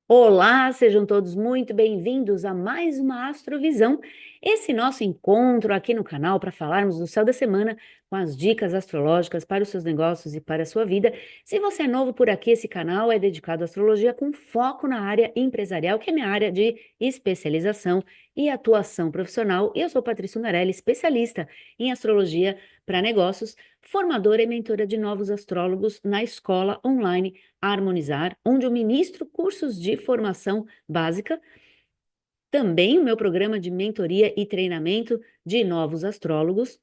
Olá, sejam todos muito bem-vindos a mais uma Astrovisão, esse nosso encontro aqui no canal para falarmos do céu da semana com as dicas astrológicas para os seus negócios e para a sua vida. Se você é novo por aqui, esse canal é dedicado à astrologia com foco na área empresarial, que é minha área de especialização e atuação profissional. Eu sou Patrícia Ungarelli, especialista em astrologia para negócios, formadora e mentora de novos astrólogos na escola online Harmonizar, onde eu ministro cursos de formação básica, também o meu programa de mentoria e treinamento de novos astrólogos.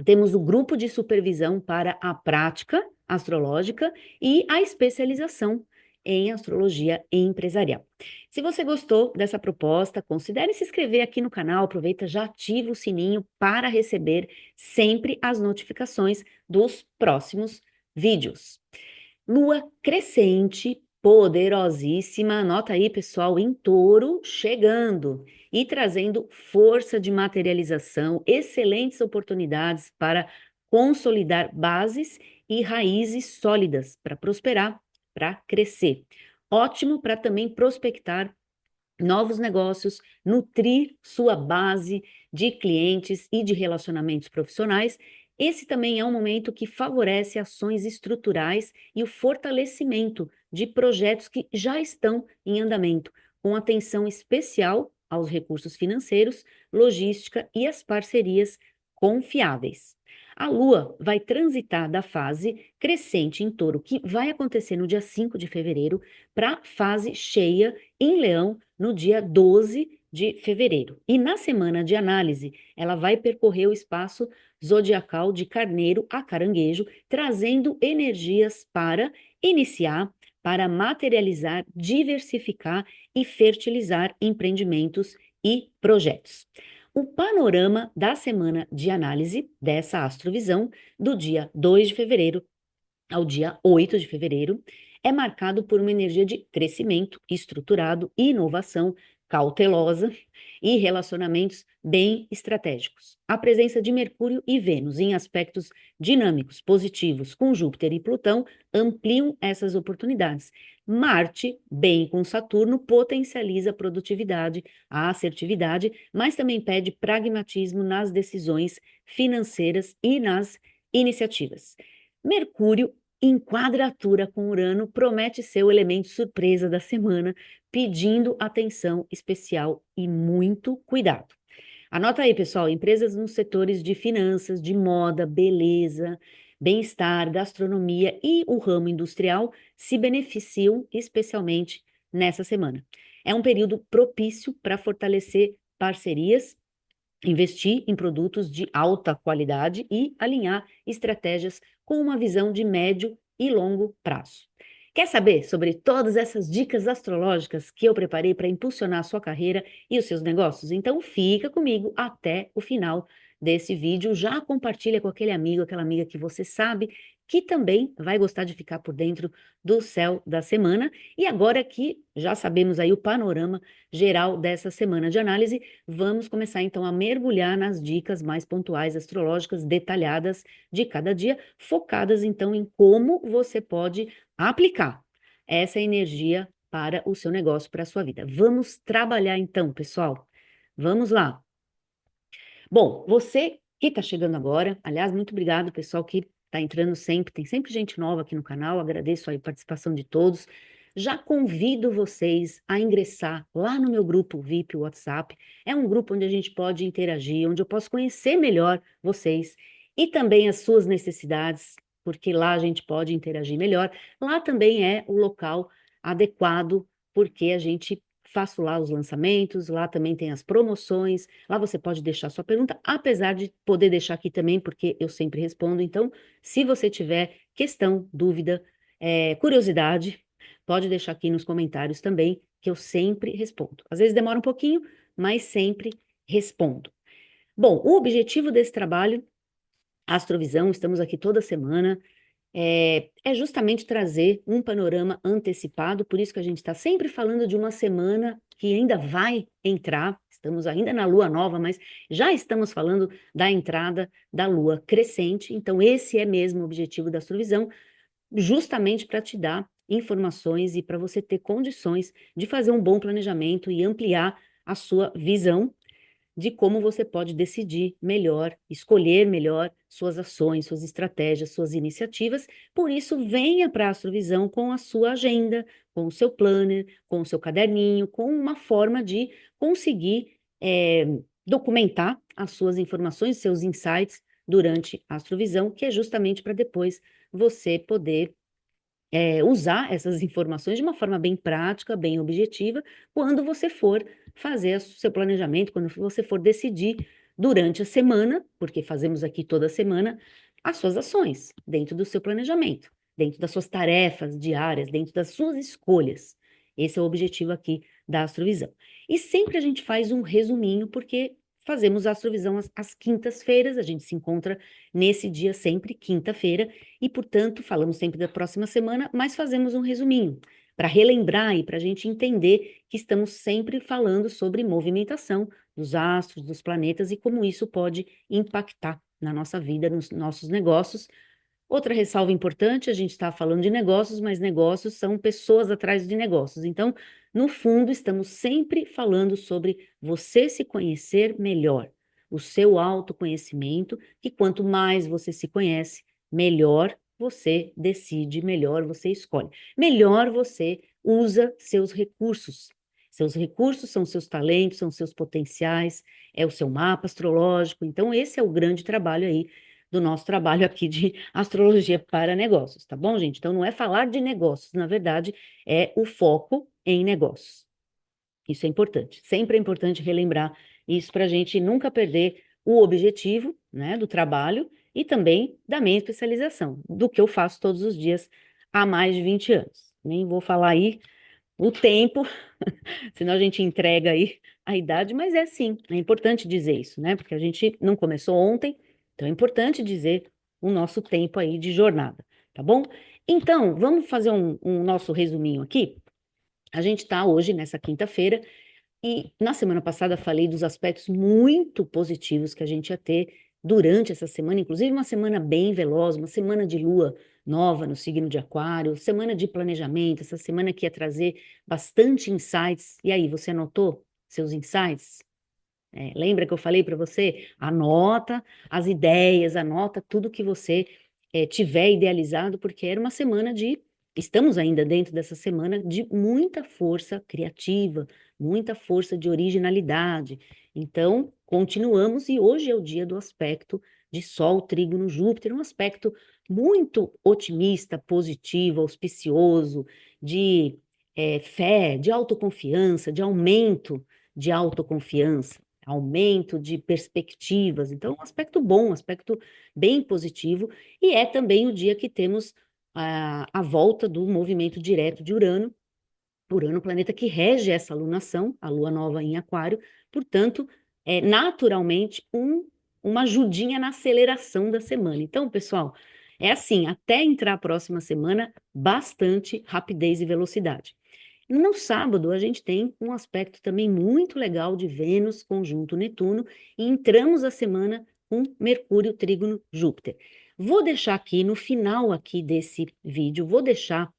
Temos o grupo de supervisão para a prática astrológica e a especialização em astrologia empresarial. Se você gostou dessa proposta, considere se inscrever aqui no canal, aproveita, já ativa o sininho para receber sempre as notificações dos próximos vídeos. Lua crescente, poderosíssima, anota aí, pessoal, em Touro, chegando e trazendo força de materialização, excelentes oportunidades para consolidar bases e raízes sólidas para prosperar, para crescer. Ótimo para também prospectar novos negócios, nutrir sua base de clientes e de relacionamentos profissionais. Esse também é um momento que favorece ações estruturais e o fortalecimento de projetos que já estão em andamento, com atenção especial aos recursos financeiros, logística e as parcerias confiáveis. A Lua vai transitar da fase crescente em Touro, que vai acontecer no dia 5 de fevereiro, para a fase cheia em Leão, no dia 12 de fevereiro. E na semana de análise, ela vai percorrer o espaço zodiacal de Carneiro a Caranguejo, trazendo energias para iniciar, para materializar, diversificar e fertilizar empreendimentos e projetos. O panorama da semana de análise dessa astrovisão, do dia 2 de fevereiro ao dia 8 de fevereiro, é marcado por uma energia de crescimento estruturado, inovação cautelosa e relacionamentos bem estratégicos. A presença de Mercúrio e Vênus em aspectos dinâmicos, positivos com Júpiter e Plutão ampliam essas oportunidades. Marte, bem com Saturno, potencializa a produtividade, a assertividade, mas também pede pragmatismo nas decisões financeiras e nas iniciativas. Mercúrio, em quadratura com Urano, promete ser o elemento surpresa da semana, pedindo atenção especial e muito cuidado. Anota aí, pessoal, empresas nos setores de finanças, de moda, beleza, bem-estar, gastronomia e o ramo industrial se beneficiam especialmente nessa semana. É um período propício para fortalecer parcerias, investir em produtos de alta qualidade e alinhar estratégias com uma visão de médio e longo prazo. Quer saber sobre todas essas dicas astrológicas que eu preparei para impulsionar a sua carreira e os seus negócios? Então fica comigo até o final desse vídeo. Já compartilha com aquele amigo, aquela amiga que você sabe que também vai gostar de ficar por dentro do céu da semana. E agora que já sabemos aí o panorama geral dessa semana de análise, vamos começar então a mergulhar nas dicas mais pontuais astrológicas detalhadas de cada dia, focadas então em como você pode aplicar essa energia para o seu negócio, para a sua vida. Vamos trabalhar então, pessoal. Vamos lá. Bom, você que está chegando agora, aliás, muito obrigado, pessoal que está entrando sempre, tem sempre gente nova aqui no canal, agradeço aí a participação de todos. Já convido vocês a ingressar lá no meu grupo VIP WhatsApp. É um grupo onde a gente pode interagir, onde eu posso conhecer melhor vocês e também as suas necessidades, porque lá a gente pode interagir melhor. Lá também é o local adequado, porque a gente faço lá os lançamentos, lá também tem as promoções, lá você pode deixar sua pergunta, apesar de poder deixar aqui também, porque eu sempre respondo. Então, se você tiver questão, dúvida, curiosidade, pode deixar aqui nos comentários também, que eu sempre respondo. Às vezes demora um pouquinho, mas sempre respondo. Bom, o objetivo desse trabalho, Astrovisão, estamos aqui toda semana, é justamente trazer um panorama antecipado, por isso que a gente está sempre falando de uma semana que ainda vai entrar, estamos ainda na lua nova, mas já estamos falando da entrada da lua crescente, então esse é mesmo o objetivo da astrovisão, justamente para te dar informações e para você ter condições de fazer um bom planejamento e ampliar a sua visão de como você pode decidir melhor, escolher melhor suas ações, suas estratégias, suas iniciativas. Por isso, venha para a Astrovisão com a sua agenda, com o seu planner, com o seu caderninho, com uma forma de conseguir documentar as suas informações, seus insights durante a Astrovisão, que é justamente para depois você poder usar essas informações de uma forma bem prática, bem objetiva, quando você for fazer o seu planejamento, quando você for decidir durante a semana, porque fazemos aqui toda semana, as suas ações dentro do seu planejamento, dentro das suas tarefas diárias, dentro das suas escolhas. Esse é o objetivo aqui da Astrovisão. E sempre a gente faz um resuminho, porque fazemos a Astrovisão às quintas-feiras, a gente se encontra nesse dia sempre, quinta-feira, e, portanto, falamos sempre da próxima semana, mas fazemos um resuminho para relembrar e para a gente entender que estamos sempre falando sobre movimentação dos astros, dos planetas e como isso pode impactar na nossa vida, nos nossos negócios. Outra ressalva importante, a gente está falando de negócios, mas negócios são pessoas atrás de negócios. Então, no fundo, estamos sempre falando sobre você se conhecer melhor, o seu autoconhecimento, que quanto mais você se conhece, melhor você decide, melhor você escolhe, melhor você usa seus recursos. Seus recursos são seus talentos, são seus potenciais, é o seu mapa astrológico. Então, esse é o grande trabalho aí do nosso trabalho aqui de astrologia para negócios, tá bom, gente? Então, não é falar de negócios, na verdade, é o foco em negócios. Isso é importante. Sempre é importante relembrar isso para a gente nunca perder o objetivo, né, do trabalho e também da minha especialização, do que eu faço todos os dias há mais de 20 anos. Nem vou falar aí o tempo, senão a gente entrega aí a idade, mas é sim, é importante dizer isso, né? Porque a gente não começou ontem, então é importante dizer o nosso tempo aí de jornada, tá bom? Então, vamos fazer um nosso resuminho aqui. A gente está hoje, nessa quinta-feira, e na semana passada falei dos aspectos muito positivos que a gente ia ter durante essa semana, inclusive uma semana bem veloz, uma semana de lua nova no signo de Aquário, semana de planejamento, essa semana que ia trazer bastante insights. E aí, você anotou seus insights? Lembra que eu falei para você? Anota as ideias, anota tudo que você tiver idealizado, porque era uma semana de. Estamos ainda dentro dessa semana de muita força criativa, muita força de originalidade. Então, continuamos, e hoje é o dia do aspecto de Sol, Trígono, Júpiter, um aspecto muito otimista, positivo, auspicioso, de fé, de autoconfiança, de aumento de autoconfiança, aumento de perspectivas. Então, um aspecto bom, um aspecto bem positivo, e é também o dia que temos a volta do movimento direto de Urano. Urano, planeta que rege essa alunação, a lua nova em Aquário, portanto, é naturalmente uma ajudinha na aceleração da semana. Então, pessoal, é assim, até entrar a próxima semana, bastante rapidez e velocidade. No sábado, a gente tem um aspecto também muito legal de Vênus conjunto Netuno e entramos a semana com Mercúrio trígono Júpiter. Vou deixar aqui no final aqui desse vídeo, vou deixar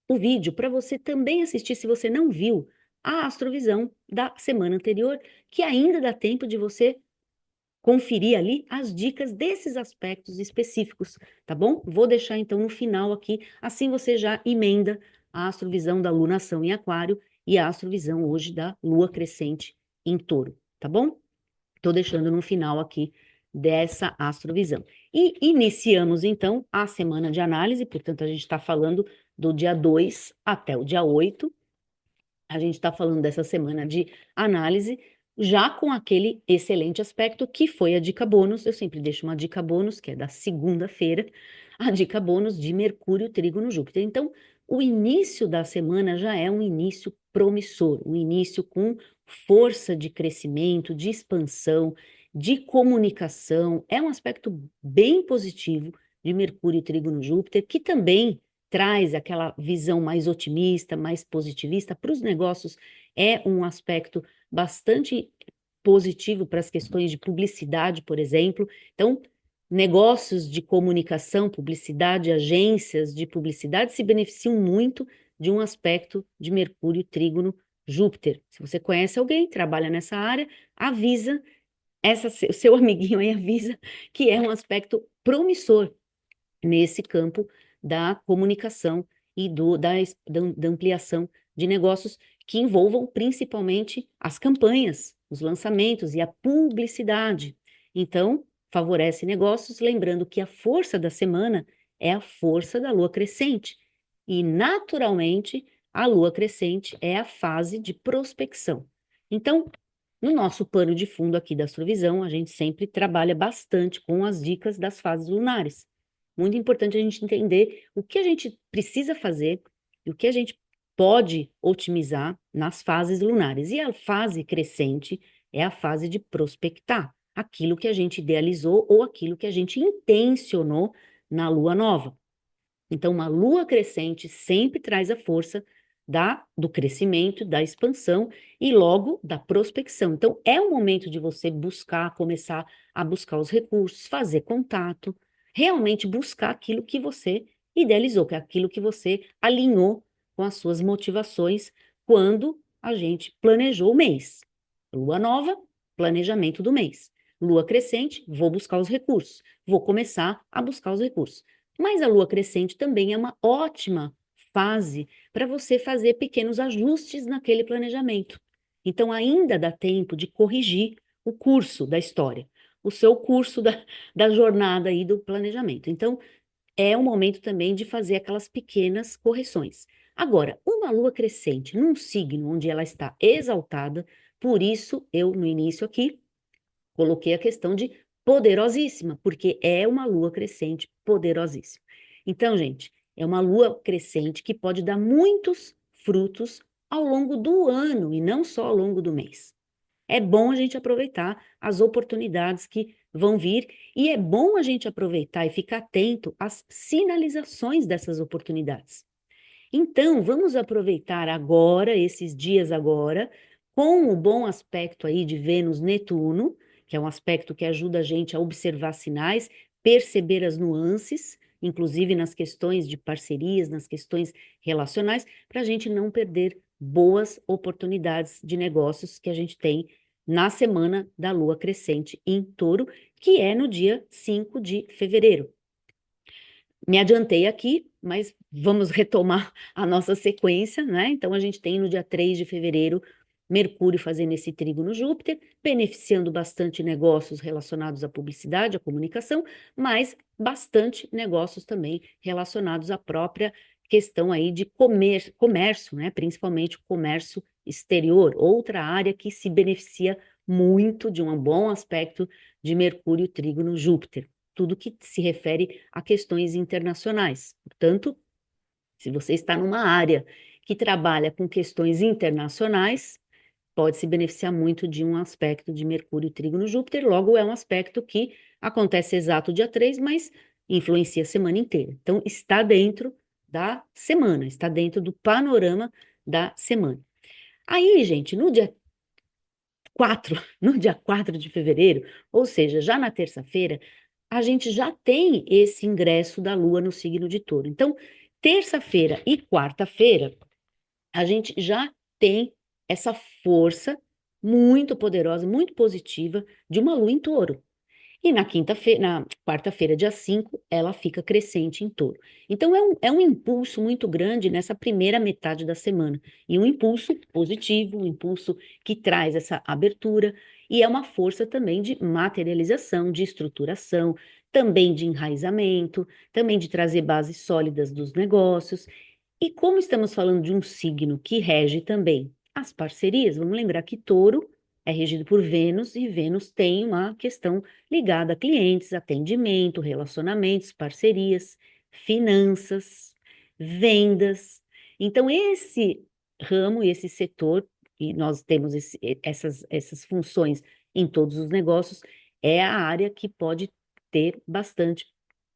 o vídeo para você também assistir, se você não viu, a astrovisão da semana anterior, que ainda dá tempo de você conferir ali as dicas desses aspectos específicos, tá bom? Vou deixar então no final aqui, assim você já emenda a astrovisão da lunação em Aquário e a astrovisão hoje da lua crescente em Touro, tá bom? Estou deixando no final aqui dessa astrovisão. E iniciamos então a semana de análise, portanto a gente está falando do dia 2 até o dia 8. A gente está falando dessa semana de análise, já com aquele excelente aspecto que foi a dica bônus. Eu sempre deixo uma dica bônus, que é da segunda-feira, a dica bônus de Mercúrio trígono Júpiter. Então, o início da semana já é um início promissor, um início com força de crescimento, de expansão, de comunicação. É um aspecto bem positivo de Mercúrio trígono Júpiter, que também traz aquela visão mais otimista, mais positivista para os negócios, é um aspecto bastante positivo para as questões de publicidade, por exemplo. Então, Negócios de comunicação, publicidade, agências de publicidade se beneficiam muito de um aspecto de Mercúrio trígono Júpiter. Se você conhece alguém, trabalha nessa área, avisa, seu amiguinho aí avisa que é um aspecto promissor nesse campo da comunicação e da ampliação de negócios que envolvam principalmente as campanhas, os lançamentos e a publicidade. Então, favorece negócios, lembrando que a força da semana é a força da lua crescente. E, naturalmente, a lua crescente é a fase de prospecção. Então, no nosso pano de fundo aqui da Astrovisão, a gente sempre trabalha bastante com as dicas das fases lunares. Muito importante a gente entender o que a gente precisa fazer e o que a gente pode otimizar nas fases lunares. E a fase crescente é a fase de prospectar aquilo que a gente idealizou ou aquilo que a gente intencionou na lua nova. Então, uma lua crescente sempre traz a força do crescimento, da expansão e logo da prospecção. Então, é o momento de você começar a buscar os recursos, fazer contato, realmente buscar aquilo que você idealizou, que é aquilo que você alinhou com as suas motivações quando a gente planejou o mês. Lua nova, planejamento do mês. Lua crescente, vou buscar os recursos. Vou começar a buscar os recursos. Mas a lua crescente também é uma ótima fase para você fazer pequenos ajustes naquele planejamento. Então, ainda dá tempo de corrigir o curso da história, o seu curso da jornada aí do planejamento. Então, é um momento também de fazer aquelas pequenas correções. Agora, uma lua crescente num signo onde ela está exaltada, por isso eu, no início aqui, coloquei a questão de poderosíssima, porque é uma lua crescente poderosíssima. Então, gente, é uma lua crescente que pode dar muitos frutos ao longo do ano e não só ao longo do mês. É bom a gente aproveitar as oportunidades que vão vir e é bom a gente aproveitar e ficar atento às sinalizações dessas oportunidades. Então, vamos aproveitar agora, esses dias agora, com o bom aspecto aí de Vênus-Netuno, que é um aspecto que ajuda a gente a observar sinais, perceber as nuances, inclusive nas questões de parcerias, nas questões relacionais, para a gente não perder boas oportunidades de negócios que a gente tem na semana da Lua crescente em Touro, que é no dia 5 de fevereiro. Me adiantei aqui, mas vamos retomar a nossa sequência, né? Então, a gente tem no dia 3 de fevereiro Mercúrio fazendo esse trígono Júpiter, beneficiando bastante negócios relacionados à publicidade, à comunicação, mas bastante negócios também relacionados à própria questão aí de comércio, né? Principalmente o comércio exterior, outra área que se beneficia muito de um bom aspecto de Mercúrio trígono Júpiter, tudo que se refere a questões internacionais. Portanto, se você está numa área que trabalha com questões internacionais, pode se beneficiar muito de um aspecto de Mercúrio trígono Júpiter, logo é um aspecto que acontece exato dia 3, mas influencia a semana inteira. Então, está dentro da semana, está dentro do panorama da semana. Aí, gente, no dia 4, no dia 4 de fevereiro, ou seja, já na terça-feira, a gente já tem esse ingresso da Lua no signo de Touro. Então, terça-feira e quarta-feira, a gente já tem essa força muito poderosa, muito positiva de uma Lua em Touro. E na quarta-feira, dia 5, ela fica crescente em Touro. Então, é um impulso muito grande nessa primeira metade da semana. E um impulso positivo, um impulso que traz essa abertura, e é uma força também de materialização, de estruturação, também de enraizamento, também de trazer bases sólidas dos negócios. E como estamos falando de um signo que rege também as parcerias, vamos lembrar que Touro é regido por Vênus e Vênus tem uma questão ligada a clientes, atendimento, relacionamentos, parcerias, finanças, vendas. Então, esse ramo e esse setor, e nós temos essas funções em todos os negócios, é a área que pode ter bastante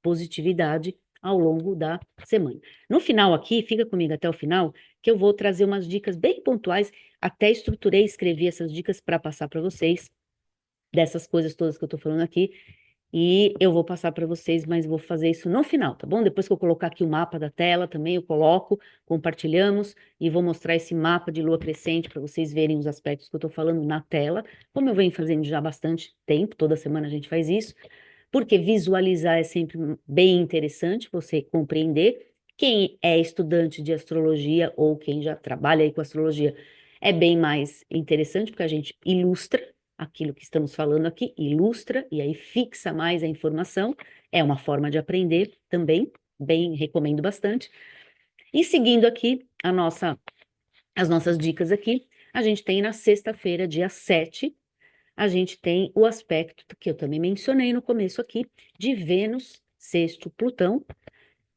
positividade ao longo da semana. No final aqui, fica comigo até o final, que eu vou trazer umas dicas bem pontuais, até estruturei e escrevi essas dicas para passar para vocês, dessas coisas todas que eu estou falando aqui, E eu vou passar para vocês, mas vou fazer isso no final, tá bom? Depois que eu colocar aqui o mapa da tela também, eu coloco, compartilhamos e vou mostrar esse mapa de lua crescente para vocês verem os aspectos que eu estou falando na tela, como eu venho fazendo já há bastante tempo, toda semana a gente faz isso, porque visualizar é sempre bem interessante você compreender. Quem é estudante de astrologia ou quem já trabalha aí com astrologia é bem mais interessante, porque a gente ilustra aquilo que estamos falando aqui, ilustra e aí fixa mais a informação. É uma forma de aprender também, bem, recomendo bastante. E seguindo aqui as nossas dicas aqui, a gente tem na sexta-feira, dia 7, a gente tem o aspecto que eu também mencionei no começo aqui, de Vênus sexto Plutão,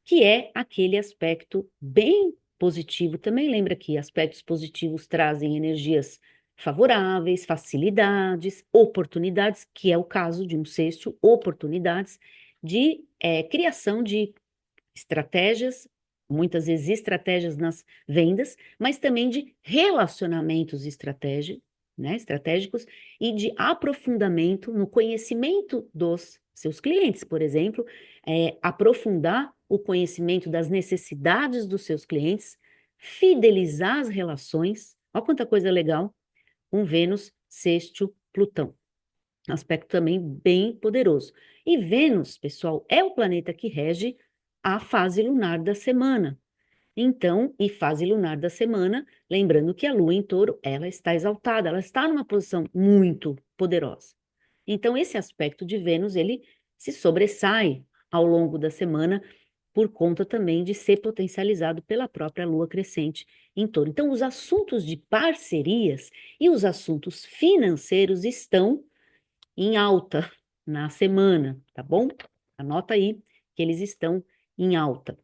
que é aquele aspecto bem positivo. Também lembra que aspectos positivos trazem energias favoráveis, facilidades, oportunidades, que é o caso de um sexto, oportunidades de criação de estratégias, muitas vezes estratégias nas vendas, mas também de relacionamentos estratégicos e de aprofundamento no conhecimento dos seus clientes, por exemplo, aprofundar o conhecimento das necessidades dos seus clientes, fidelizar as relações. Olha quanta coisa legal, um Vênus sexto Plutão. Aspecto também bem poderoso. E Vênus, pessoal, é o planeta que rege a fase lunar da semana. Então, e fase lunar da semana, lembrando que a Lua em Touro, ela está exaltada, ela está numa posição muito poderosa. Então, esse aspecto de Vênus, ele se sobressai ao longo da semana por conta também de ser potencializado pela própria Lua crescente em Touro. Então, os assuntos de parcerias e os assuntos financeiros estão em alta na semana, tá bom? Anota aí que eles estão em alta.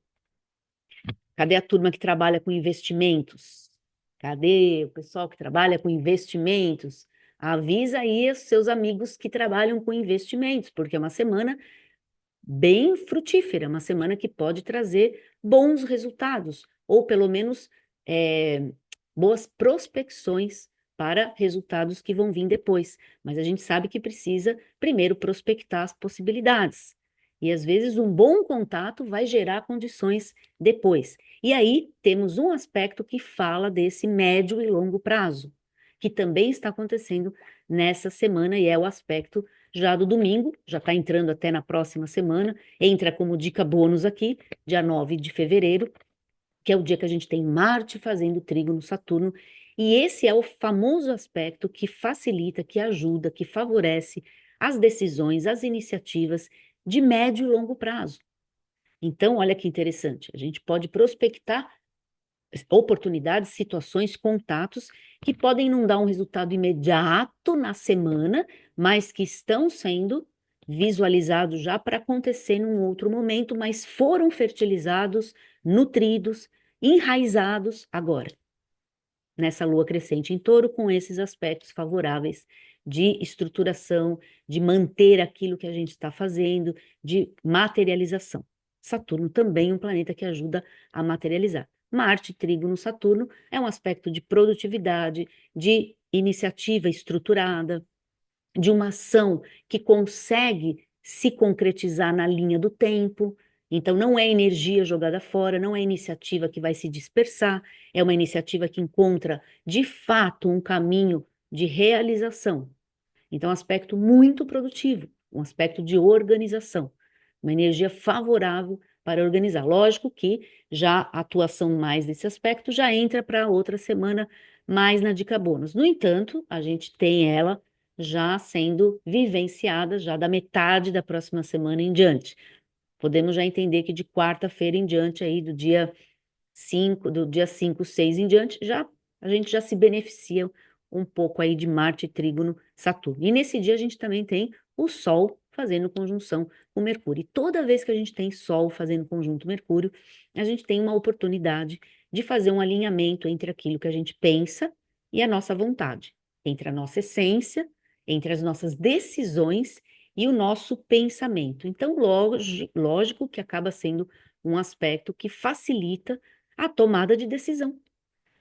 Cadê a turma que trabalha com investimentos? Cadê o pessoal que trabalha com investimentos? Avisa aí os seus amigos que trabalham com investimentos, porque é uma semana bem frutífera, uma semana que pode trazer bons resultados, ou pelo menos boas prospecções para resultados que vão vir depois. Mas a gente sabe que precisa primeiro prospectar as possibilidades. E às vezes um bom contato vai gerar condições depois. E aí temos um aspecto que fala desse médio e longo prazo, que também está acontecendo nessa semana e é o aspecto já do domingo, já está entrando até na próxima semana, entra como dica bônus aqui, dia 9 de fevereiro, que é o dia que a gente tem Marte fazendo trígono no Saturno, e esse é o famoso aspecto que facilita, que ajuda, que favorece as decisões, as iniciativas de médio e longo prazo. Então, olha que interessante, a gente pode prospectar oportunidades, situações, contatos que podem não dar um resultado imediato na semana, mas que estão sendo visualizados já para acontecer num outro momento, mas foram fertilizados, nutridos, enraizados agora, nessa lua crescente em Touro, com esses aspectos favoráveis de estruturação, de manter aquilo que a gente está fazendo, de materialização. Saturno também é um planeta que ajuda a materializar. Marte, trígono, Saturno é um aspecto de produtividade, de iniciativa estruturada, de uma ação que consegue se concretizar na linha do tempo. Então, não é energia jogada fora, não é iniciativa que vai se dispersar, é uma iniciativa que encontra, de fato, um caminho de realização. Então, aspecto muito produtivo, um aspecto de organização, uma energia favorável para organizar. Lógico que já a atuação mais desse aspecto já entra para outra semana mais na dica bônus. No entanto, a gente tem ela já sendo vivenciada já da metade da próxima semana em diante. Podemos já entender que de quarta-feira em diante aí do dia 5, 6 em diante, já a gente já se beneficia um pouco aí de Marte, Trígono, Saturno. E nesse dia a gente também tem o Sol fazendo conjunção com Mercúrio. E toda vez que a gente tem Sol fazendo conjunto Mercúrio, a gente tem uma oportunidade de fazer um alinhamento entre aquilo que a gente pensa e a nossa vontade, entre a nossa essência, entre as nossas decisões e o nosso pensamento. Então, lógico que acaba sendo um aspecto que facilita a tomada de decisão,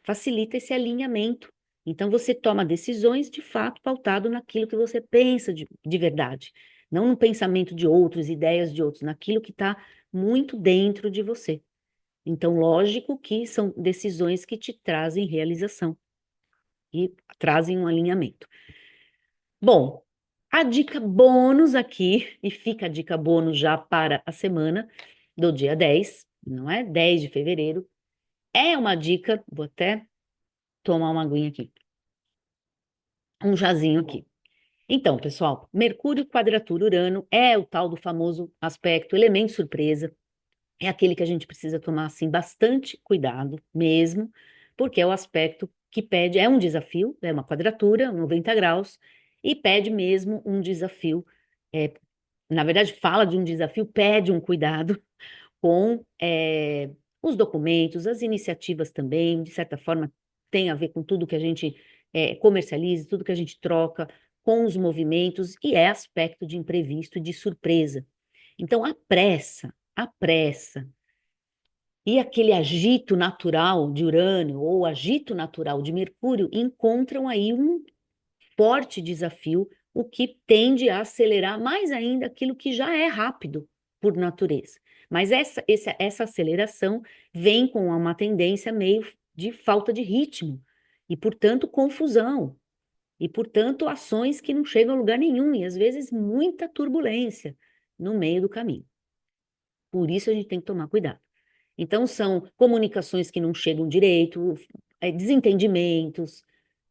facilita esse alinhamento. Então, você toma decisões de fato pautado naquilo que você pensa de verdade, não no pensamento de outros, ideias de outros, naquilo que está muito dentro de você. Então, lógico que são decisões que te trazem realização e trazem um alinhamento. Bom, a dica bônus aqui, e fica a dica bônus já para a semana do dia 10, não é? 10 de fevereiro, é uma dica, vou até tomar uma aguinha aqui, um chazinho aqui. Então, pessoal, Mercúrio quadratura Urano é o tal do famoso aspecto elemento surpresa. É aquele que a gente precisa tomar assim bastante cuidado mesmo, porque é o aspecto que pede, é um desafio, é uma quadratura, 90 graus, e pede mesmo um desafio. Na verdade, fala de um desafio, pede um cuidado com os documentos, as iniciativas também, de certa forma, tem a ver com tudo que a gente comercializa, tudo que a gente troca, com os movimentos, e é aspecto de imprevisto e de surpresa. Então, a pressa e aquele agito natural de Urano ou agito natural de Mercúrio encontram aí um forte desafio, o que tende a acelerar mais ainda aquilo que já é rápido por natureza. Mas essa aceleração vem com uma tendência meio de falta de ritmo e, portanto, confusão. E, portanto, ações que não chegam a lugar nenhum e, às vezes, muita turbulência no meio do caminho. Por isso, a gente tem que tomar cuidado. Então, são comunicações que não chegam direito, desentendimentos,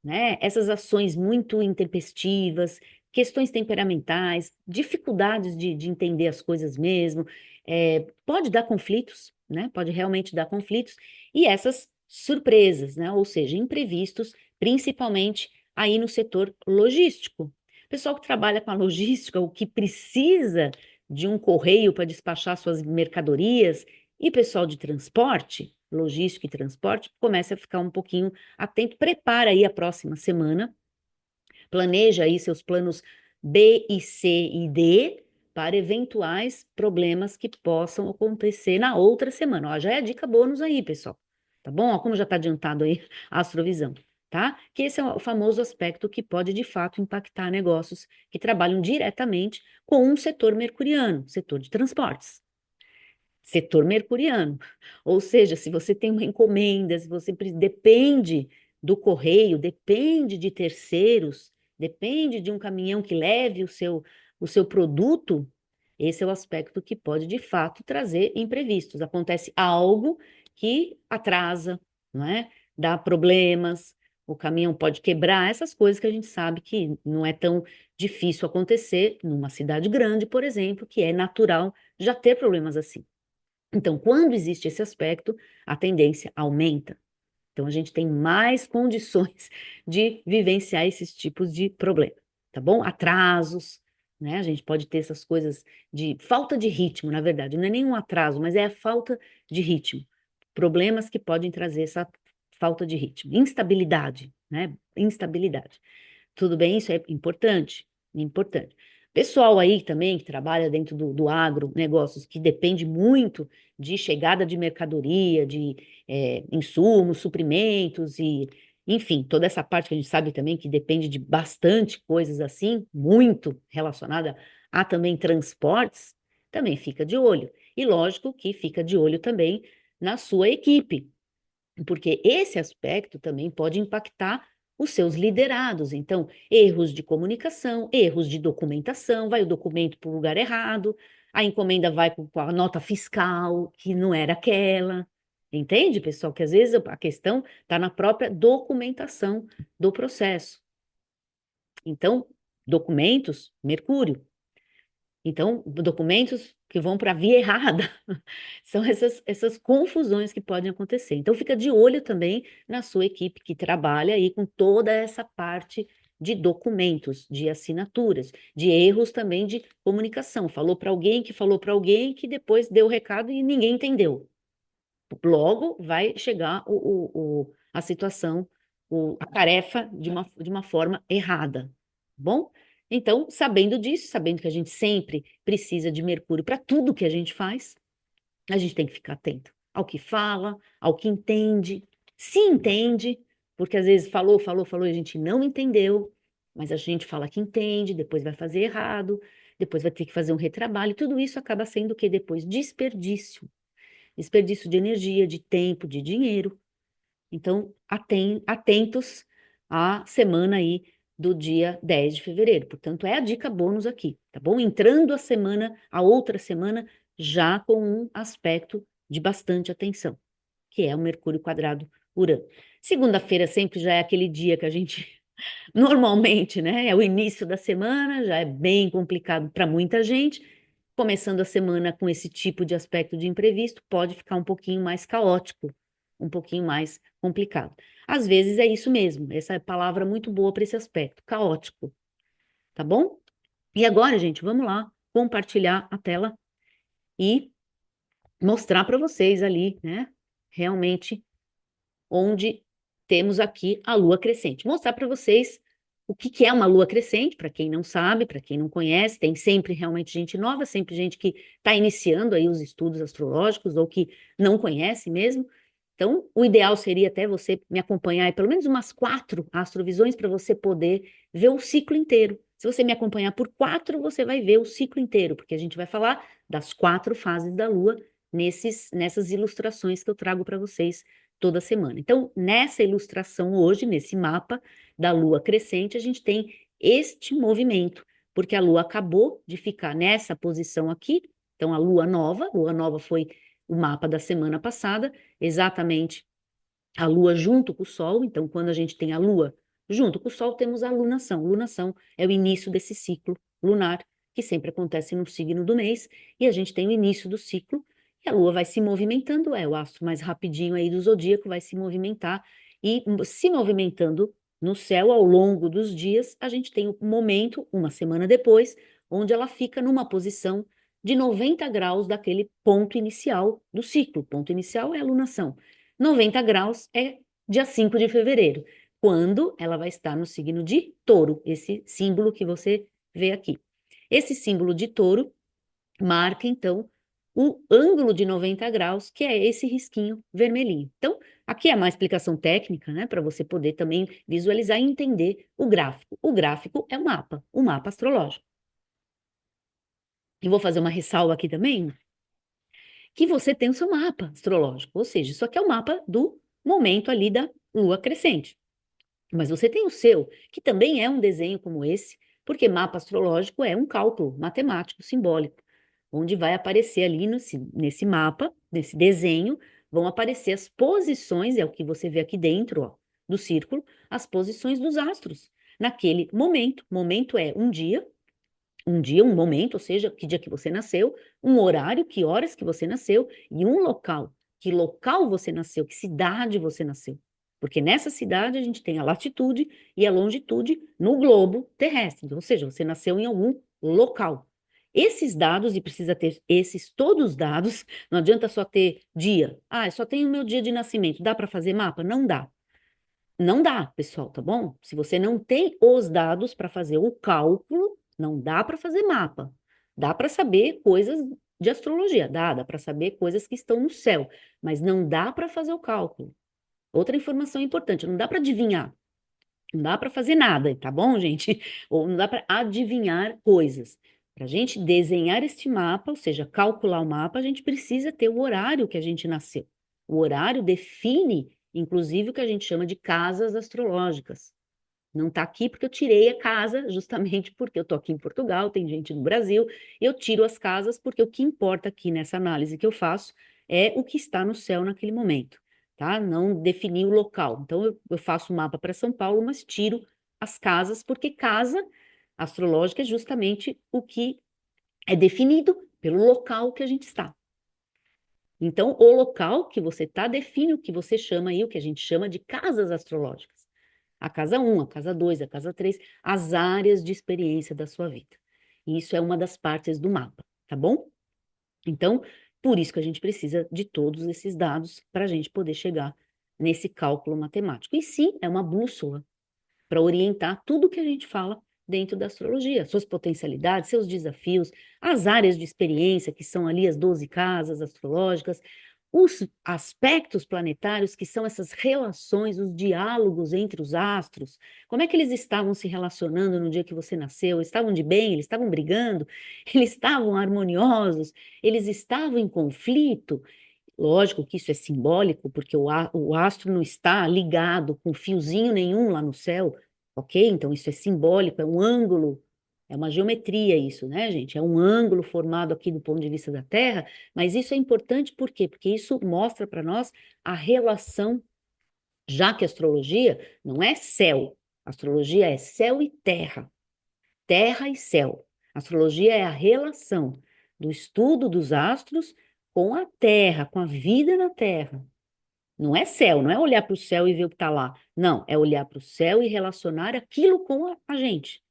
né? Essas ações muito intempestivas, questões temperamentais, dificuldades de entender as coisas mesmo, pode dar conflitos, né? Pode realmente dar conflitos, e essas surpresas, né? Ou seja, imprevistos, principalmente aí no setor logístico. O pessoal que trabalha com a logística, o que precisa de um correio para despachar suas mercadorias, e pessoal de transporte, logística e transporte, começa a ficar um pouquinho atento, prepara aí a próxima semana, planeja aí seus planos B e C e D para eventuais problemas que possam acontecer na outra semana. Ó, já é a dica bônus aí, pessoal. Tá bom? Ó, como já está adiantado aí a astrovisão, tá? Que esse é o famoso aspecto que pode, de fato, impactar negócios que trabalham diretamente com um setor mercuriano, setor de transportes. Setor mercuriano. Ou seja, se você tem uma encomenda, se você depende do correio, depende de terceiros, depende de um caminhão que leve o seu produto, esse é o aspecto que pode, de fato, trazer imprevistos. Acontece algo que atrasa, não é? Dá problemas, o caminhão pode quebrar, essas coisas que a gente sabe que não é tão difícil acontecer numa cidade grande, por exemplo, que é natural já ter problemas assim. Então, quando existe esse aspecto, a tendência aumenta. Então, a gente tem mais condições de vivenciar esses tipos de problema, tá bom? Atrasos, né? A gente pode ter essas coisas de falta de ritmo, na verdade, não é nenhum atraso, mas é a falta de ritmo. Problemas que podem trazer essa falta de ritmo. Instabilidade, né? Instabilidade. Tudo bem? Isso é importante, importante. Pessoal aí também que trabalha dentro do agro, negócios que depende muito de chegada de mercadoria, de insumos, suprimentos e, enfim, toda essa parte que a gente sabe também que depende de bastante coisas assim, muito relacionada a também transportes, também fica de olho. E lógico que fica de olho também na sua equipe, porque esse aspecto também pode impactar os seus liderados. Então, erros de comunicação, erros de documentação, vai o documento para o lugar errado, a encomenda vai com a nota fiscal, que não era aquela. Entende, pessoal? Que às vezes a questão está na própria documentação do processo. Então, documentos, Mercúrio. Então, documentos que vão para a via errada. São essas confusões que podem acontecer. Então, fica de olho também na sua equipe que trabalha aí com toda essa parte de documentos, de assinaturas, de erros também de comunicação. Falou para alguém que falou para alguém que depois deu o recado e ninguém entendeu. Logo vai chegar a situação, a tarefa de uma forma errada, tá bom? Então, sabendo disso, sabendo que a gente sempre precisa de Mercúrio para tudo que a gente faz, a gente tem que ficar atento ao que fala, ao que entende, se entende, porque às vezes falou e a gente não entendeu, mas a gente fala que entende, depois vai fazer errado. depois vai ter que fazer um retrabalho, tudo isso acaba sendo o que depois? Desperdício. Desperdício de energia, de tempo, de dinheiro. Então, atentos à semana aí do dia 10 de fevereiro. Portanto, é a dica bônus aqui, tá bom? Entrando a outra semana, já com um aspecto de bastante atenção, que é o Mercúrio quadrado Urano. Segunda-feira sempre já é aquele dia que a gente normalmente, né? É o início da semana, já é bem complicado para muita gente. Começando a semana com esse tipo de aspecto de imprevisto, pode ficar um pouquinho mais caótico, um pouquinho mais complicado. Às vezes é isso mesmo, essa é a palavra muito boa para esse aspecto, caótico, tá bom? E agora, gente, vamos lá compartilhar a tela e mostrar para vocês ali, né? Realmente onde temos aqui a lua crescente. Mostrar para vocês o que que é uma lua crescente, para quem não sabe, para quem não conhece, tem sempre realmente gente nova, sempre gente que está iniciando aí os estudos astrológicos ou que não conhece mesmo. Então, o ideal seria até você me acompanhar, pelo menos umas 4 astrovisões para você poder ver o ciclo inteiro. Se você me acompanhar por 4, você vai ver o ciclo inteiro, porque a gente vai falar das 4 fases da Lua nessas ilustrações que eu trago para vocês toda semana. Então, nessa ilustração hoje, nesse mapa da Lua crescente, a gente tem este movimento, porque a Lua acabou de ficar nessa posição aqui. Então, a Lua Nova foi o mapa da semana passada, exatamente a Lua junto com o Sol. Então, quando a gente tem a Lua junto com o Sol, temos a lunação. Lunação é o início desse ciclo lunar, que sempre acontece no signo do mês, e a gente tem o início do ciclo, e a Lua vai se movimentando, é o astro mais rapidinho aí do zodíaco, vai se movimentar, e se movimentando no céu ao longo dos dias, a gente tem o momento, uma semana depois, onde ela fica numa posição de 90 graus daquele ponto inicial do ciclo. O ponto inicial é a lunação. 90 graus é dia 5 de fevereiro, quando ela vai estar no signo de Touro, esse símbolo que você vê aqui. Esse símbolo de Touro marca, então, o ângulo de 90 graus, que é esse risquinho vermelhinho. Então, aqui é uma explicação técnica, né, para você poder também visualizar e entender o gráfico. O gráfico é o mapa astrológico. E vou fazer uma ressalva aqui também, que você tem o seu mapa astrológico, ou seja, isso aqui é o mapa do momento ali da lua crescente. Mas você tem o seu, que também é um desenho como esse, porque mapa astrológico é um cálculo matemático simbólico, onde vai aparecer ali nesse mapa, nesse desenho, vão aparecer as posições, é o que você vê aqui dentro, ó, do círculo, as posições dos astros. Naquele momento, momento é um dia, um momento, ou seja, que dia que você nasceu, um horário, que horas que você nasceu, e um local, que local você nasceu, que cidade você nasceu. Porque nessa cidade a gente tem a latitude e a longitude no globo terrestre, ou seja, você nasceu em algum local. Esses dados, e precisa ter esses todos os dados, não adianta só ter dia. Ah, eu só tenho o meu dia de nascimento, dá para fazer mapa? Não dá. Não dá, pessoal, tá bom? Se você não tem os dados para fazer o cálculo, não dá para fazer mapa. Dá para saber coisas de astrologia, dá para saber coisas que estão no céu, mas não dá para fazer o cálculo. Outra informação importante, não dá para adivinhar, não dá para fazer nada, tá bom, gente? Ou não dá para adivinhar coisas. Para a gente desenhar este mapa, ou seja, calcular o mapa, a gente precisa ter o horário que a gente nasceu. O horário define, inclusive, o que a gente chama de casas astrológicas. Não está aqui porque eu tirei a casa, justamente porque eu estou aqui em Portugal, tem gente no Brasil, eu tiro as casas porque o que importa aqui nessa análise que eu faço é o que está no céu naquele momento, tá? Não definir o local. Então, eu faço um mapa para São Paulo, mas tiro as casas, porque casa astrológica é justamente o que é definido pelo local que a gente está. Então, o local que você está define o que você chama aí, o que a gente chama de casas astrológicas. A casa 1, a casa 2, a casa 3, as áreas de experiência da sua vida. E isso é uma das partes do mapa, tá bom? Então, por isso que a gente precisa de todos esses dados para a gente poder chegar nesse cálculo matemático. E sim, é uma bússola para orientar tudo que a gente fala dentro da astrologia, suas potencialidades, seus desafios, as áreas de experiência, que são ali as 12 casas astrológicas, Os aspectos planetários, que são essas relações, os diálogos entre os astros, como é que eles estavam se relacionando no dia que você nasceu? Estavam de bem? Eles estavam brigando? Eles estavam harmoniosos? Eles estavam em conflito? Lógico que isso é simbólico, porque o astro não está ligado com fiozinho nenhum lá no céu, ok? Então isso é simbólico, é um ângulo, é uma geometria isso, né, gente? É um ângulo formado aqui do ponto de vista da Terra, mas isso é importante por quê? Porque isso mostra para nós a relação, já que a astrologia não é céu, astrologia é céu e terra, terra e céu. Astrologia é a relação do estudo dos astros com a Terra, com a vida na Terra. Não é céu, não é olhar para o céu e ver o que está lá. Não, é olhar para o céu e relacionar aquilo com a gente,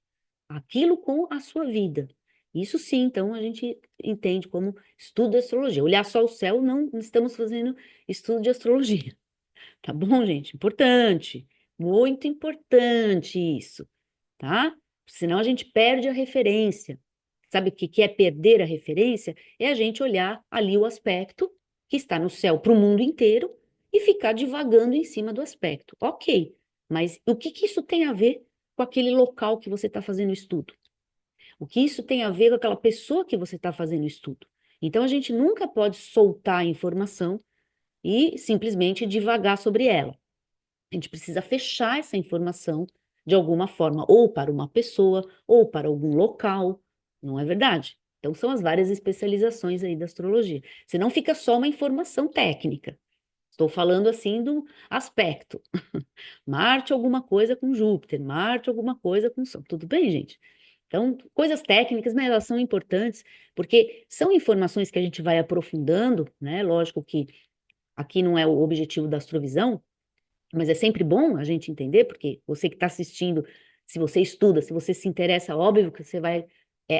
aquilo com a sua vida. Isso sim, então a gente entende como estudo de astrologia. Olhar só o céu, não estamos fazendo estudo de astrologia. Tá bom, gente? Importante, muito importante isso, tá? Senão a gente perde a referência. Sabe o que é perder a referência? É a gente olhar ali o aspecto que está no céu para o mundo inteiro e ficar divagando em cima do aspecto. Ok, mas o que isso tem a ver com aquele local que você está fazendo o estudo? O que isso tem a ver com aquela pessoa que você está fazendo o estudo? Então a gente nunca pode soltar a informação e simplesmente divagar sobre ela. A gente precisa fechar essa informação de alguma forma, ou para uma pessoa, ou para algum local, não é verdade? Então, são as várias especializações aí da astrologia. Senão fica só uma informação técnica. Estou falando assim do aspecto. Marte alguma coisa com Júpiter, Marte alguma coisa com Sol. Tudo bem, gente? Então, coisas técnicas, mas elas são importantes, porque são informações que a gente vai aprofundando, né? Lógico que aqui não é o objetivo da astrovisão, mas é sempre bom a gente entender, porque você que está assistindo, se você estuda, se você se interessa, óbvio que você vai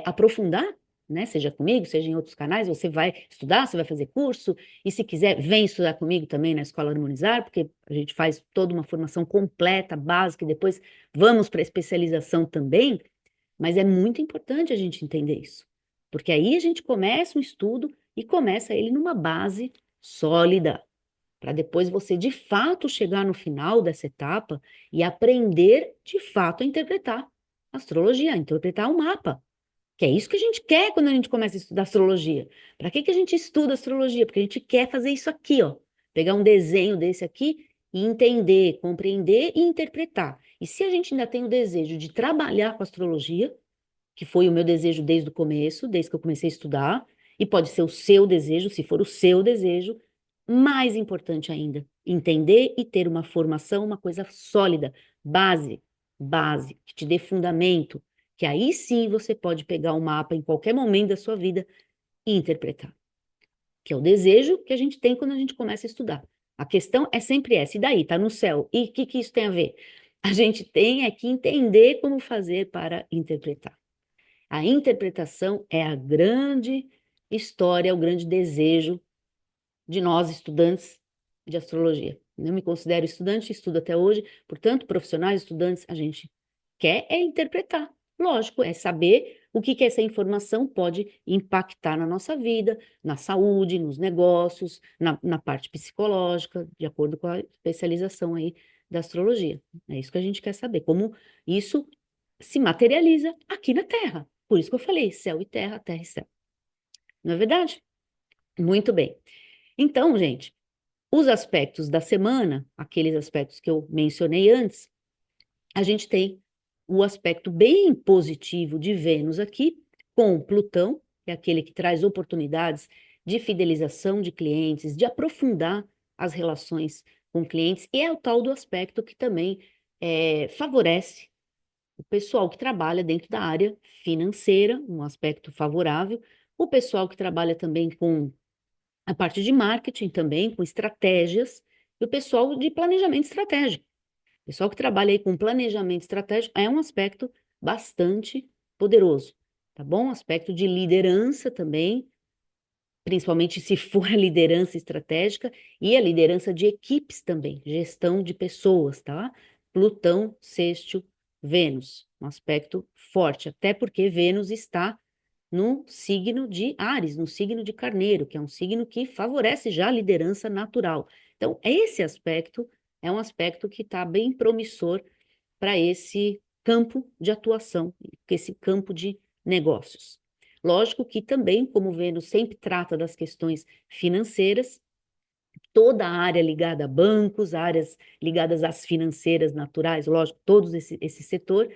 aprofundar, né? Seja comigo, seja em outros canais, você vai estudar, você vai fazer curso, e se quiser, vem estudar comigo também na Escola Harmonizar, porque a gente faz toda uma formação completa, básica, e depois vamos para a especialização também, mas é muito importante a gente entender isso, porque aí a gente começa um estudo e começa ele numa base sólida para depois você de fato chegar no final dessa etapa e aprender de fato a interpretar a astrologia, a interpretar o mapa. Que é isso que a gente quer quando a gente começa a estudar astrologia. Para que a gente estuda astrologia? Porque a gente quer fazer isso aqui, ó. Pegar um desenho desse aqui e entender, compreender e interpretar. E se a gente ainda tem o desejo de trabalhar com astrologia, que foi o meu desejo desde o começo, desde que eu comecei a estudar, e pode ser o seu desejo, se for o seu desejo, mais importante ainda, entender e ter uma formação, uma coisa sólida, base, que te dê fundamento, que aí sim você pode pegar o mapa em qualquer momento da sua vida e interpretar, que é o desejo que a gente tem quando a gente começa a estudar. A questão é sempre essa, e daí? Tá no céu. E o que isso tem a ver? A gente tem é que entender como fazer para interpretar. A interpretação é a grande história, o grande desejo de nós, estudantes de astrologia. Não me considero estudante, estudo até hoje, portanto, profissionais, estudantes, a gente quer é interpretar. Lógico, é saber o que essa informação pode impactar na nossa vida, na saúde, nos negócios, na parte psicológica, de acordo com a especialização aí da astrologia. É isso que a gente quer saber, como isso se materializa aqui na Terra. Por isso que eu falei céu e terra, terra e céu. Não é verdade? Muito bem. Então, gente, os aspectos da semana, aqueles aspectos que eu mencionei antes, a gente tem o aspecto bem positivo de Vênus aqui, com Plutão, que é aquele que traz oportunidades de fidelização de clientes, de aprofundar as relações com clientes, e é o tal do aspecto que também favorece o pessoal que trabalha dentro da área financeira, um aspecto favorável, o pessoal que trabalha também com a parte de marketing também, com estratégias, e o pessoal de planejamento estratégico. O pessoal que trabalha aí com planejamento estratégico é um aspecto bastante poderoso, tá bom? Aspecto de liderança também, principalmente se for a liderança estratégica e a liderança de equipes também, gestão de pessoas, tá? Plutão, sextil, Vênus, um aspecto forte, até porque Vênus está no signo de Áries, no signo de Carneiro, que é um signo que favorece já a liderança natural. Então, esse aspecto é um aspecto que está bem promissor para esse campo de atuação, esse campo de negócios. Lógico que também, como Vênus sempre trata das questões financeiras, toda a área ligada a bancos, áreas ligadas às financeiras naturais, lógico, todo esse setor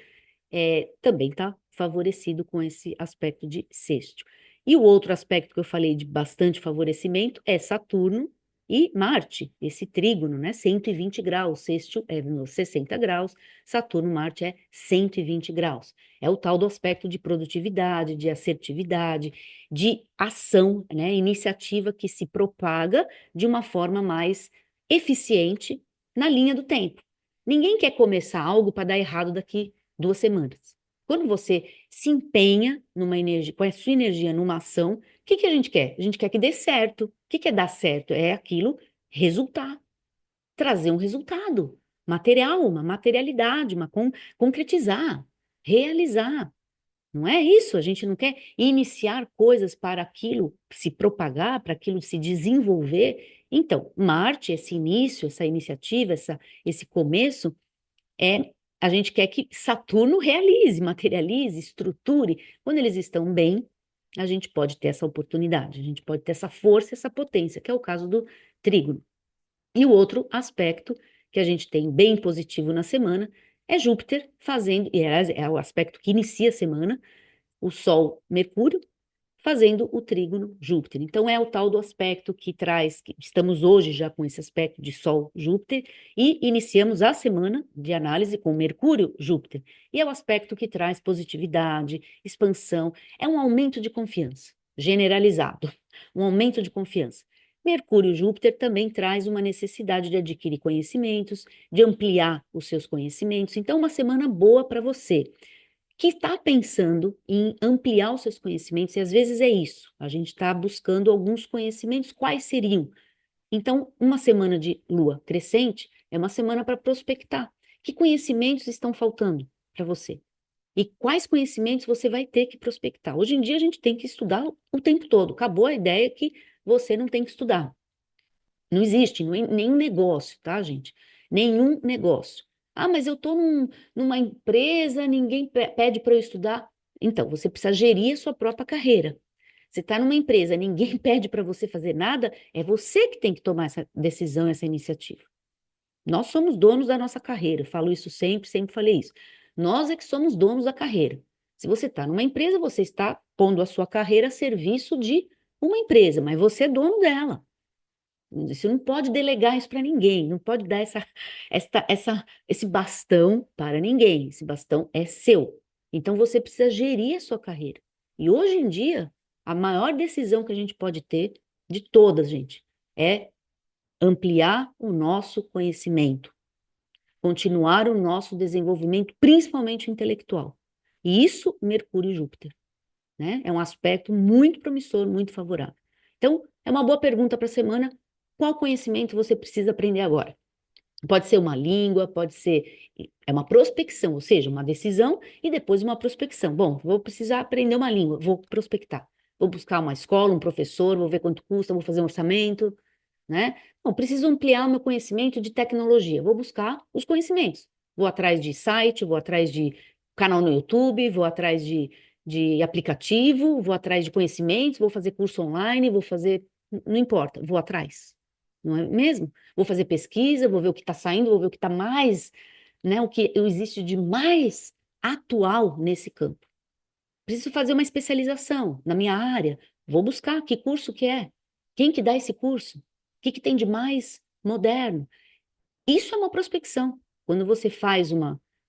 também está favorecido com esse aspecto de sexto. E o outro aspecto que eu falei de bastante favorecimento é Saturno e Marte, esse trígono, né? 120 graus, sexto é nos 60 graus, Saturno, Marte é 120 graus. É o tal do aspecto de produtividade, de assertividade, de ação, né? Iniciativa que se propaga de uma forma mais eficiente na linha do tempo. Ninguém quer começar algo para dar errado daqui 2 semanas. Quando você se empenha numa energia, põe a sua energia numa ação, o que que a gente quer? A gente quer que dê certo. O que que é dar certo? É aquilo resultar, trazer um resultado material, uma materialidade, concretizar, realizar. Não é isso? A gente não quer iniciar coisas para aquilo se propagar, para aquilo se desenvolver. Então, Marte, esse início, essa iniciativa, esse começo, a gente quer que Saturno realize, materialize, estruture. Quando eles estão bem, a gente pode ter essa oportunidade, a gente pode ter essa força, essa potência, que é o caso do trígono. E o outro aspecto que a gente tem bem positivo na semana é Júpiter fazendo, e é o aspecto que inicia a semana, o Sol, Mercúrio, fazendo o trígono Júpiter. Então, é o tal do aspecto que traz, que estamos hoje já com esse aspecto de Sol-Júpiter e iniciamos a semana de análise com Mercúrio-Júpiter. E é o aspecto que traz positividade, expansão, é um aumento de confiança generalizado, um aumento de confiança. Mercúrio-Júpiter também traz uma necessidade de adquirir conhecimentos, de ampliar os seus conhecimentos. Então, uma semana boa para você que está pensando em ampliar os seus conhecimentos, e às vezes é isso, a gente está buscando alguns conhecimentos, quais seriam? Então, uma semana de lua crescente é uma semana para prospectar. Que conhecimentos estão faltando para você? E quais conhecimentos você vai ter que prospectar? Hoje em dia a gente tem que estudar o tempo todo. Acabou a ideia que você não tem que estudar. Não existe nenhum negócio, tá, gente? Nenhum negócio. Ah, mas eu estou numa empresa, ninguém pede para eu estudar. Então, você precisa gerir a sua própria carreira. Você está numa empresa, ninguém pede para você fazer nada, é você que tem que tomar essa decisão, essa iniciativa. Nós somos donos da nossa carreira. Falo isso sempre, sempre falei isso. Nós é que somos donos da carreira. Se você está numa empresa, você está pondo a sua carreira a serviço de uma empresa, mas você é dono dela. Você não pode delegar isso para ninguém, não pode dar esse bastão para ninguém. Esse bastão é seu. Então você precisa gerir a sua carreira. E hoje em dia, a maior decisão que a gente pode ter, de todas, gente, é ampliar o nosso conhecimento, continuar o nosso desenvolvimento, principalmente intelectual. E isso, Mercúrio e Júpiter, né? É um aspecto muito promissor, muito favorável. Então, é uma boa pergunta para a semana. Qual conhecimento você precisa aprender agora? Pode ser uma língua, pode ser. É uma prospecção, ou seja, uma decisão e depois uma prospecção. Bom, vou precisar aprender uma língua, vou prospectar. Vou buscar uma escola, um professor, vou ver quanto custa, vou fazer um orçamento, né? Bom, preciso ampliar o meu conhecimento de tecnologia, vou buscar os conhecimentos. Vou atrás de site, vou atrás de canal no YouTube, vou atrás de aplicativo, vou atrás de conhecimentos, vou fazer curso online, vou fazer. Não importa, vou atrás. Não é mesmo? Vou fazer pesquisa, vou ver o que está saindo, vou ver o que está mais, né? O que existe de mais atual nesse campo. Preciso fazer uma especialização na minha área. Vou buscar que curso que é. Quem que dá esse curso? O que que tem de mais moderno? Isso é uma prospecção. Quando você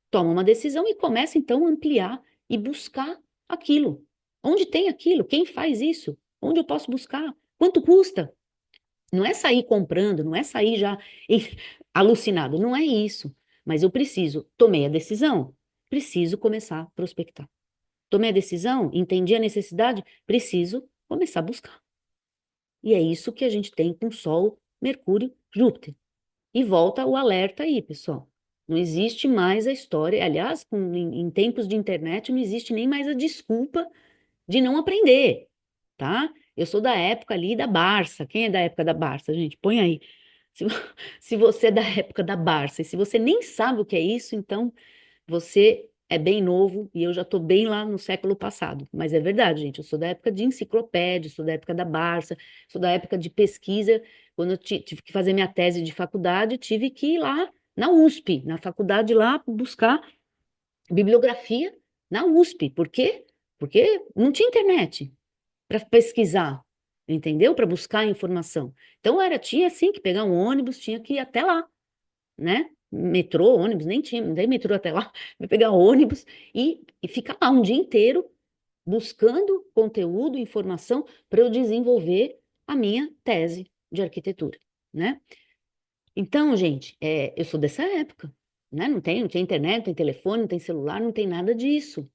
toma uma decisão e começa então a ampliar e buscar aquilo. Onde tem aquilo? Quem faz isso? Onde eu posso buscar? Quanto custa? Não é sair comprando, não é sair já alucinado, não é isso. Mas eu tomei a decisão, preciso começar a prospectar. Tomei a decisão, entendi a necessidade, preciso começar a buscar. E é isso que a gente tem com Sol, Mercúrio, Júpiter. E volta o alerta aí, pessoal. Não existe mais a história. Aliás, em tempos de internet, não existe nem mais a desculpa de não aprender, tá? Eu sou da época ali da Barça. Quem é da época da Barça, gente? Põe aí. Se, vo- se você é da época da Barça e se você nem sabe o que é isso, então você é bem novo e eu já estou bem lá no século passado. Mas é verdade, gente. Eu sou da época de enciclopédia, sou da época da Barça, sou da época de pesquisa. Quando eu tive que fazer minha tese de faculdade, tive que ir lá na USP, na faculdade lá, buscar bibliografia na USP. Por quê? Porque não tinha internet para pesquisar, entendeu? Para buscar informação. Então tinha sim que pegar um ônibus, tinha que ir até lá, né? Metrô, ônibus, nem tinha, nem metrô até lá, vai pegar ônibus e ficar lá um dia inteiro buscando conteúdo, informação para eu desenvolver a minha tese de arquitetura, né? Então, gente, eu sou dessa época, né? Não tem internet, não tem telefone, não tem celular, não tem nada disso,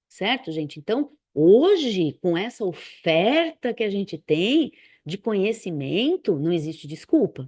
certo, gente? Então, hoje, com essa oferta que a gente tem de conhecimento, não existe desculpa,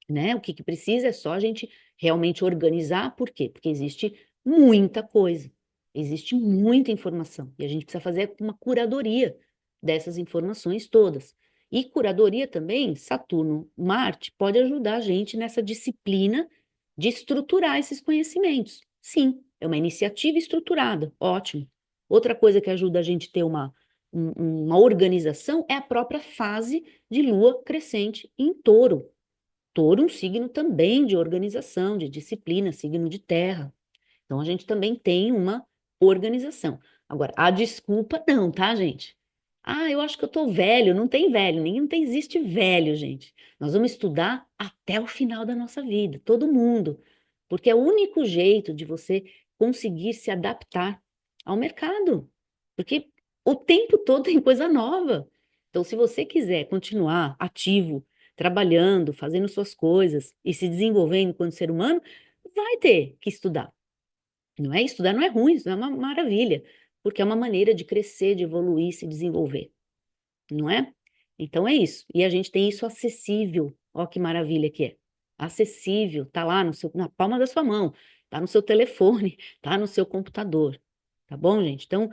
né? O que precisa é só a gente realmente organizar. Por quê? Porque existe muita coisa, existe muita informação e a gente precisa fazer uma curadoria dessas informações todas. E curadoria também, Saturno, Marte, pode ajudar a gente nessa disciplina de estruturar esses conhecimentos. Sim, é uma iniciativa estruturada, ótimo. Outra coisa que ajuda a gente a ter uma organização é a própria fase de lua crescente em touro. Touro, um signo também de organização, de disciplina, signo de terra. Então, a gente também tem uma organização. Agora, a desculpa não, tá, gente? Ah, eu acho que eu tô velho. Não tem velho, nem não tem, existe velho, gente. Nós vamos estudar até o final da nossa vida, todo mundo. Porque é o único jeito de você conseguir se adaptar ao mercado. Porque o tempo todo tem coisa nova. Então, se você quiser continuar ativo, trabalhando, fazendo suas coisas e se desenvolvendo enquanto ser humano, vai ter que estudar. Não é estudar, não é ruim, isso é uma maravilha, porque é uma maneira de crescer, de evoluir, se desenvolver, não é? Então é isso. E a gente tem isso acessível. Ó que maravilha que é. Acessível, tá lá na palma da sua mão, tá no seu telefone, tá no seu computador. Tá bom, gente? Então,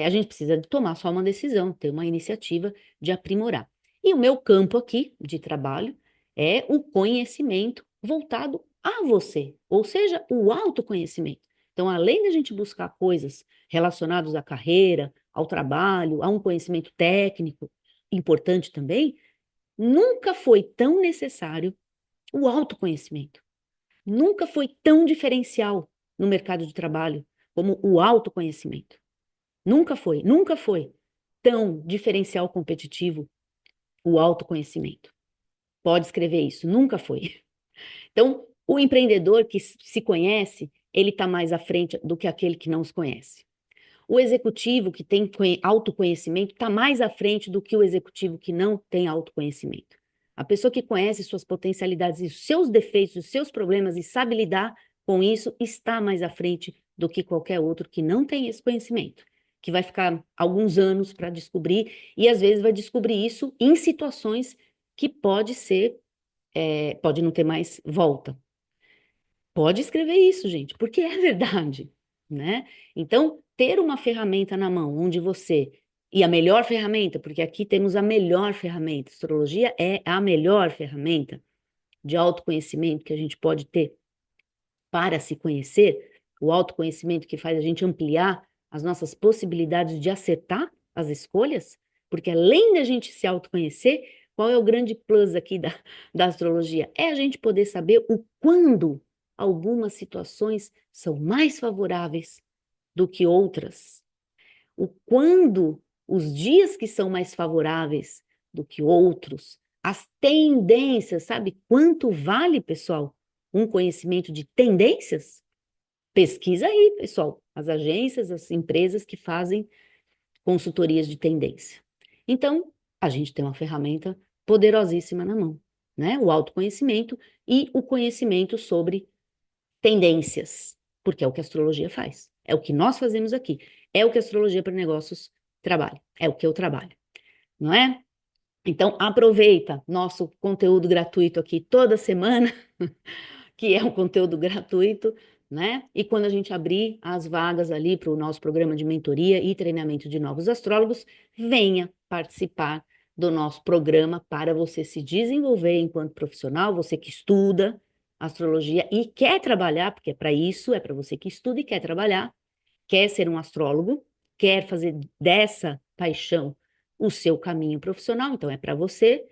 a gente precisa de tomar só uma decisão, ter uma iniciativa de aprimorar. E o meu campo aqui de trabalho é o conhecimento voltado a você, ou seja, o autoconhecimento. Então, além da gente buscar coisas relacionadas à carreira, ao trabalho, a um conhecimento técnico importante também, nunca foi tão necessário o autoconhecimento. Nunca foi tão diferencial no mercado de trabalho como o autoconhecimento. Nunca foi tão diferencial competitivo o autoconhecimento. Pode escrever isso, nunca foi. Então, o empreendedor que se conhece, ele está mais à frente do que aquele que não se conhece. O executivo que tem autoconhecimento está mais à frente do que o executivo que não tem autoconhecimento. A pessoa que conhece suas potencialidades e seus defeitos, os seus problemas e sabe lidar com isso está mais à frente do que qualquer outro que não tem esse conhecimento, que vai ficar alguns anos para descobrir e às vezes vai descobrir isso em situações que pode não ter mais volta. Pode escrever isso, gente, porque é verdade, né? Então, ter uma ferramenta na mão onde você, e a melhor ferramenta, porque aqui temos a melhor ferramenta, astrologia é a melhor ferramenta de autoconhecimento que a gente pode ter para se conhecer, o autoconhecimento que faz a gente ampliar as nossas possibilidades de acertar as escolhas, porque além da gente se autoconhecer, qual é o grande plus aqui da astrologia? É a gente poder saber o quando algumas situações são mais favoráveis do que outras, o quando os dias que são mais favoráveis do que outros, as tendências, sabe quanto vale, pessoal, um conhecimento de tendências? Pesquisa aí, pessoal, as agências, as empresas que fazem consultorias de tendência. Então, a gente tem uma ferramenta poderosíssima na mão, né? O autoconhecimento e o conhecimento sobre tendências, porque é o que a astrologia faz. É o que nós fazemos aqui. É o que a astrologia para negócios trabalha. É o que eu trabalho, não é? Então, aproveita nosso conteúdo gratuito aqui toda semana, que é um conteúdo gratuito, né? E quando a gente abrir as vagas ali para o nosso programa de mentoria e treinamento de novos astrólogos, venha participar do nosso programa para você se desenvolver enquanto profissional, você que estuda astrologia e quer trabalhar, porque é para isso, é para você que estuda e quer trabalhar, quer ser um astrólogo, quer fazer dessa paixão o seu caminho profissional, então é para você,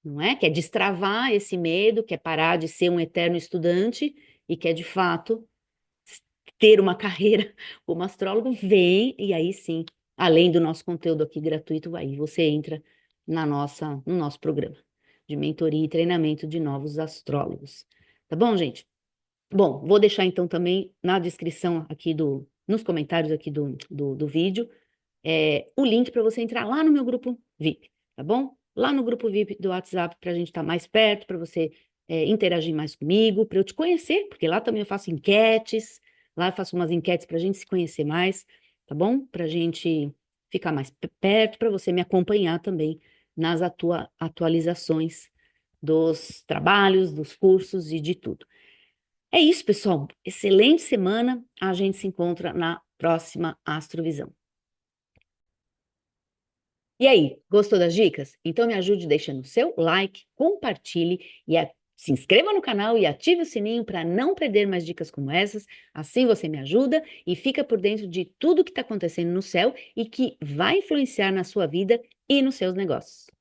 não é? Quer destravar esse medo, quer parar de ser um eterno estudante e quer de fato ter uma carreira como astrólogo, vem e aí sim, além do nosso conteúdo aqui gratuito, aí você entra no nosso programa de mentoria e treinamento de novos astrólogos. Tá bom, gente? Bom, vou deixar então também na descrição aqui nos comentários aqui do vídeo, o link para você entrar lá no meu grupo VIP, tá bom? Lá no grupo VIP do WhatsApp para a gente estar mais perto, para você interagir mais comigo, para eu te conhecer, porque lá também eu faço enquetes, lá eu faço umas enquetes para a gente se conhecer mais, tá bom? Para a gente ficar mais perto, para você me acompanhar também nas atualizações dos trabalhos, dos cursos e de tudo. É isso, pessoal. Excelente semana. A gente se encontra na próxima Astrovisão. E aí, gostou das dicas? Então me ajude deixando o seu like, compartilhe e se inscreva no canal e ative o sininho para não perder mais dicas como essas. Assim você me ajuda e fica por dentro de tudo que está acontecendo no céu e que vai influenciar na sua vida e nos seus negócios.